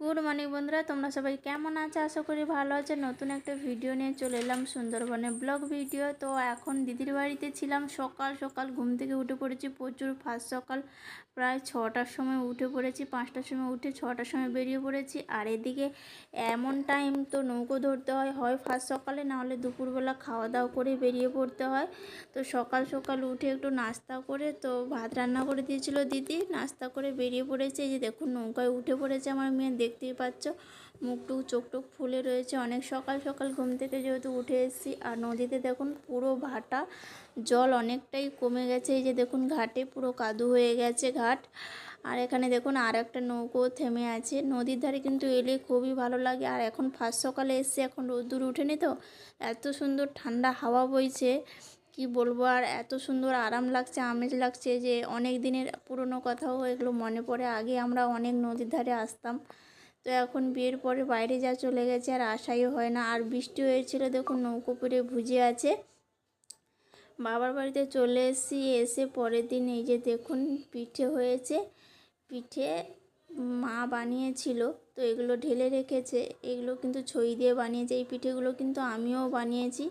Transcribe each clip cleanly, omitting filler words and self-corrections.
Good morning বন্ধুরা, তোমরা সবাই কেমন আছো? আশা করি ভালো আছে। নতুন একটা ভিডিও নিয়ে চলে এলাম, সুন্দরবনে ব্লগ ভিডিও। তো এখন দিদির বাড়িতে ছিলাম। সকাল সকাল ঘুম থেকে উঠে পড়েছি, প্রচুর ফার্স্ট সকাল প্রায় 6টার সময় উঠে পড়েছি। 5টার সময় উঠে 6টার সময় বেরিয়ে পড়েছি। আর এদিকে এমন টাইম তো নৌকো ধরতে হয়, হয় ফার্স্ট সকালে, না হলে দুপুরবেলা খাওয়া দাওয়া করে বেরিয়ে পড়তে হয়। তো সকাল সকাল উঠে একটু নাস্তা করে, তো ভাত রান্না করে দিয়েছিল দিদি, নাস্তা করে বেরিয়ে পড়েছে। এই যে দেখুন নৌকায় উঠে পড়েছে আমার মেয়ে, দেখতেই পাচ্ছ মুখটুক চোখটুক ফুলে রয়েছে। অনেক সকাল সকাল ঘুম থেকে যেহেতু উঠে এসেছি। আর নদীতে দেখুন পুরো ভাটা, জল অনেকটাই কমে গেছে। এই যে দেখুন ঘাটে পুরো কাদু হয়ে গেছে ঘাট। আর এখানে দেখুন আর একটা নৌকো থেমে আছে। নদীর ধারে কিন্তু এলে খুবই ভালো লাগে। আর এখন ফার্স্ট সকালে এসছে, এখন রোদ্দুর উঠেনি, তো এত সুন্দর ঠান্ডা হাওয়া বইছে, কি বলবো। আর এত সুন্দর আরাম লাগছে, আমেজ লাগছে, যে অনেক দিনের পুরনো কথাও এগুলো মনে পড়ে। আগে আমরা অনেক নদীর ধারে আসতাম, তো এখন বিয়ের পরে বাইরে যা চলে গেছে আর আসাই হয় না। আর বৃষ্টি হয়েছিল, দেখুন নৌকো পুরে ভিজে আছে। বাবার বাড়িতে চলে এসেছি, এসে পরের দিন এই যে দেখুন পিঠে হয়েছে। পিঠে মা বানিয়েছিল, তো এগুলো ঢেলে রেখেছে। এগুলো কিন্তু ছই দিয়ে বানিয়েছে। এই পিঠেগুলো কিন্তু আমিও বানিয়েছি।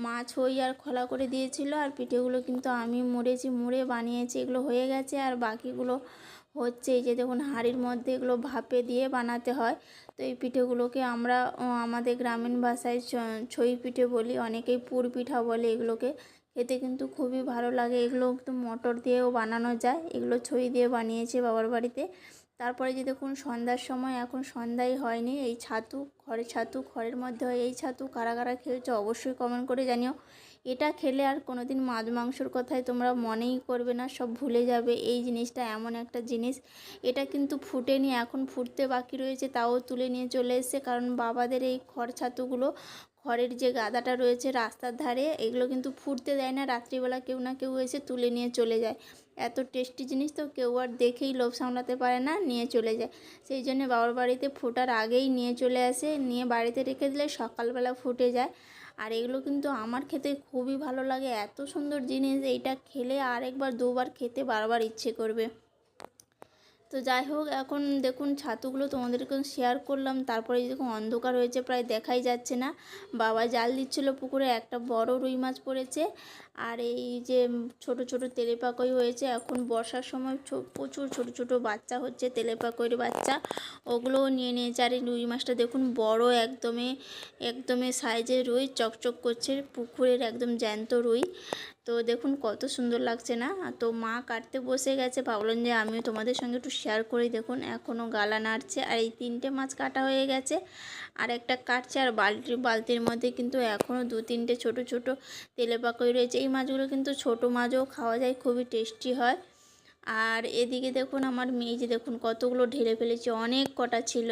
মা ছই আর খোলা করে দিয়েছিল, আর পিঠেগুলো কিন্তু আমি মুড়ে বানিয়েছি। এগুলো হয়ে গেছে, আর বাকিগুলো হচ্ছে। এই যে দেখুন হাঁড়ির মধ্যে এগুলো ভাপে দিয়ে বানাতে হয়। তো এই পিঠেগুলোকে আমরা আমাদের গ্রামীণ ভাষায় ছই পিঠে বলি, অনেকেই পুর পিঠা বলে এগুলোকে। খেতে কিন্তু খুবই ভালো লাগে। এগুলো একটু মটর দিয়েও বানানো যায়। এগুলো ছই দিয়ে বানিয়েছে বাবার বাড়িতে। তারপরে যে দেখুন সন্ধ্যার সময়, এখন সন্ধ্যাই হয়নি, এই ছাতু, খড়ের মধ্যে হয় এই ছাতু। কারা কারা খেয়েছো অবশ্যই কমেন্ট করে জানিও। এটা খেলে আর কোনোদিন মাছ মাংসর কথায় তোমরা মনেই করবে না, সব ভুলে যাবে। এই জিনিসটা এমন একটা জিনিস, এটা কিন্তু ফুটেনি, এখন ফুটতে বাকি রয়েছে, তাও তুলে নিয়ে চলে এসেছে। কারণ বাবাদের এই খড় ছাতুগুলো, খড়ের যে গাদাটা রয়েছে রাস্তার ধারে, এগুলো কিন্তু ফুটতে দেয় না। রাত্রিবেলা কেউ না কেউ এসে তুলে নিয়ে চলে যায়। এত টেস্টি জিনিস তো কেউ আর দেখেই লোভ সামলাতে পারে না, নিয়ে চলে যায়। সেই জন্য বাবার বাড়িতে ফোটার আগেই নিয়ে চলে আসে, নিয়ে বাড়িতে রেখে দিলে সকালবেলা ফুটে যায়। আর এগুলো কিন্তু আমার খেতে খুবই ভালো লাগে। এত সুন্দর জিনিস, এইটা খেলে আরেকবার দুবার খেতে বারবার ইচ্ছে করবে। তো যাই হোক, এখন দেখুন ছাতুগুলো তোমাদেরকে শেয়ার করলাম। তারপরে দেখুন অন্ধকার হয়েছে, প্রায় দেখাই যাচ্ছে না। বাবা জাল দিচ্ছিল পুকুরে, একটা বড় রুই মাছ পড়েছে। আর এই যে ছোট ছোট তেলেপাকই হয়েছে। এখন বর্ষার সময় প্রচুর ছোট ছোট বাচ্চা হচ্ছে, তেলেপাকইর বাচ্চা, ওগুলোও নিয়ে নিয়েছে। আর এই রুই মাছটা দেখুন বড়, একদমই সাইজের রুই, চকচক করছে, পুকুরের একদম জ্যান্ত রুই। তো দেখুন কত সুন্দর লাগছে না? তো মা কাটতে বসে গেছে, ভাবলাম যে আমিও তোমাদের সঙ্গে একটু শেয়ার করি। দেখুন এখনও গালা নাড়ছে। আর এই 3টে মাছ কাটা হয়ে গেছে, আর একটা কাটছে। আর বালতির মধ্যে কিন্তু এখনও 2-3টে ছোট ছোট তেলেপাকই রয়েছে। এই মাছগুলো কিন্তু ছোট মাছও খাওয়া যায়, খুবই টেস্টি হয়। আর এদিকে দেখুন আমার মেয়ে, যে দেখুন কতগুলো ঢেলে ফেলেছে, অনেক কটা ছিল।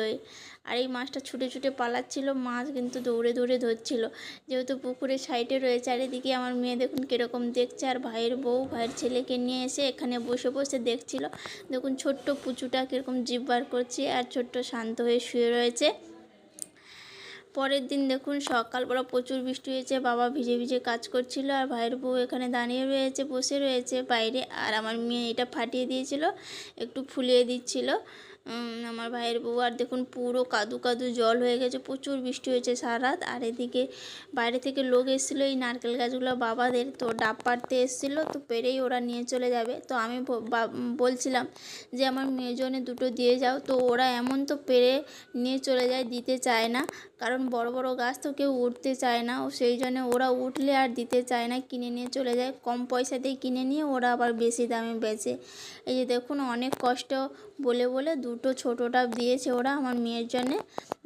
আর এই মাছটা ছুটে ছুটে পালাচ্ছিল, মাছ কিন্তু দৌড়ে দৌড়ে ধরছিল, যেহেতু পুকুরের সাইডে রয়েছে। আর এদিকে আমার মেয়ে দেখুন কীরকম দেখছে। আর ভাইয়ের বউ ভাইয়ের ছেলেকে নিয়ে এসে এখানে বসে বসে দেখছিল। দেখুন ছোট্ট পুচুটা কীরকম জিভ বার করছে, আর ছোট্ট শান্ত হয়ে শুয়ে রয়েছে। পরের দিন দেখুন সকালবেলা প্রচুর বৃষ্টি হয়েছে, বাবা ভিজে ভিজে কাজ করছিল, আর ভাইয়ের বউ এখানে দাঁড়িয়ে রয়েছে, বসে রয়েছে বাইরে। আর আমার মেয়ে এটা ফাটিয়ে দিয়েছিল, একটু ফুলিয়ে দিচ্ছিল আমার ভাইয়ের বউ। আর দেখুন পুরো কাদু কাদু জল হয়ে গেছে, প্রচুর বৃষ্টি হয়েছে সারা রাত। আর এদিকে বাইরে থেকে লোক এসেছিলো এই নারকেল গাছগুলো বাবাদের, তো ডাব পাড়তে এসেছিলো, তো পেরেই ওরা নিয়ে চলে যাবে। তো আমি বলছিলাম যে আমার মেয়ের জন্য দুটো দিয়ে যাও, তো ওরা এমন তো পেরে নিয়ে চলে যায়, দিতে চায় না। কারণ বড় বড় গাছ তো কেউ উঠতে চায় না, ও সেই জন্য ওরা উঠলে আর দিতে চায় না, কিনে নিয়ে চলে যায়। কম পয়সাতেই কিনে নিয়ে ওরা আবার বেশি দামে বেচে। এই যে দেখুন অনেক কষ্ট বলে বলে দুটো ছোটো ডাব দিয়েছে ওরা আমার মেয়ের জন্যে।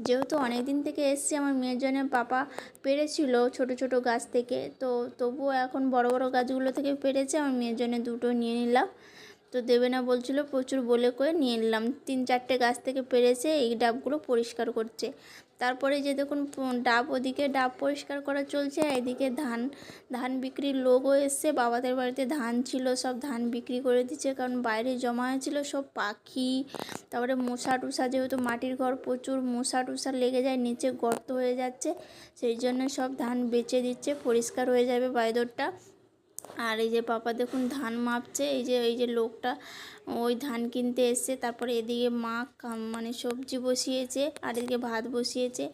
যেহেতু অনেক দিন থেকে এসছে, আমার মেয়ের জন্য পাপা পেরেছিল ছোট ছোট গাছ থেকে, তো তবুও এখন বড় বড় গাছগুলো থেকে পেরেছে। আমার মেয়ের জন্য দুটো নিয়ে নিলাম, তো দেবে না বলছিল, প্রচুর বলে করে নিয়ে নিলাম। 3-4টে গাছ থেকে পেরেছে, এই ডাবগুলো পরিষ্কার করছে। তারপরে যে দেখুন ডাব, ওদিকে ডাব পরিষ্কার করা চলছে, এদিকে ধান বিক্রির লোকও এসছে। বাবাদের বাড়িতে ধান ছিল, সব ধান বিক্রি করে দিচ্ছে, কারণ বাইরে জমা হয়েছিল সব পাখি, তারপরে মশা টুসা, যেহেতু মাটির ঘর, প্রচুর মশা টুসা লেগে যায়, নিচে গর্ত হয়ে যাচ্ছে, সেই জন্য সব ধান বেচে দিচ্ছে, পরিষ্কার হয়ে যাবে বাইদরটা। আর এই যে পাপা দেখুন ধান মাপছে, এই যে লোকটা ওই ধান কিনতে এসছে। তারপরে এদিকে মা মানে সবজি বসিয়েছে আর এদিকে ভাত বসিয়েছে।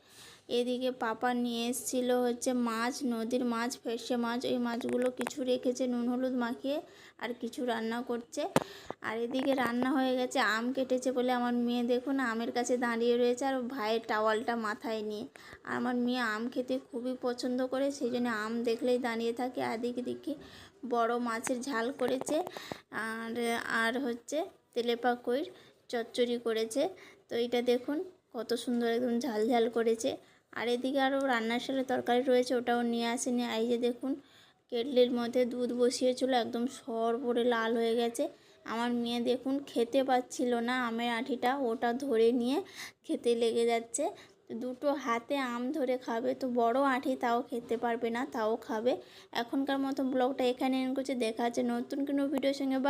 এদিকে পাপা নিয়ে এসেছিল হচ্ছে মাছ, নদীর মাছ, ফেরসে মাছ। ওই মাছগুলো কিছু রেখেছে নুন হলুদ মাখিয়ে, আর কিছু রান্না করছে। আর এদিকে রান্না হয়ে গেছে। আম কেটেছে বলে আমার মেয়ে দেখুন আমের কাছে দাঁড়িয়ে রয়েছে আর ভাইয়ের টাওয়ালটা মাথায় নিয়ে। আর আমার মেয়ে আম খেতে খুবই পছন্দ করে, সেই জন্য আম দেখলেই দাঁড়িয়ে থাকে। আর দিকে দিকে বড় মাছের ঝাল করেছে, আর আর হচ্ছে তেলেপা কইর চচ্চড়ি করেছে। তো এইটা দেখুন কত সুন্দর একদম ঝাল ঝাল করেছে। আর এদিকে আরও রান্নার সাথে তরকারি রয়েছে, ওটাও নিয়ে আসেনি। এই যে দেখুন কেটলির মধ্যে দুধ বসিয়েছিল, একদম সর পড়ে লাল হয়ে গেছে। আমার মেয়ে দেখুন খেতে পাচ্ছিল না আমের আঁটিটা, ওটা ধরে নিয়ে খেতে লেগে যাচ্ছে। দুটো হাতে আম ধরে খাবে, তো বড় আঁটি তাও খেতে পারবে না, তাও খাবে। এখনকার মতো ব্লগটা এখানে এন্ড করছি। দেখা হচ্ছে নতুন কোনো ভিডিওর সঙ্গে। বা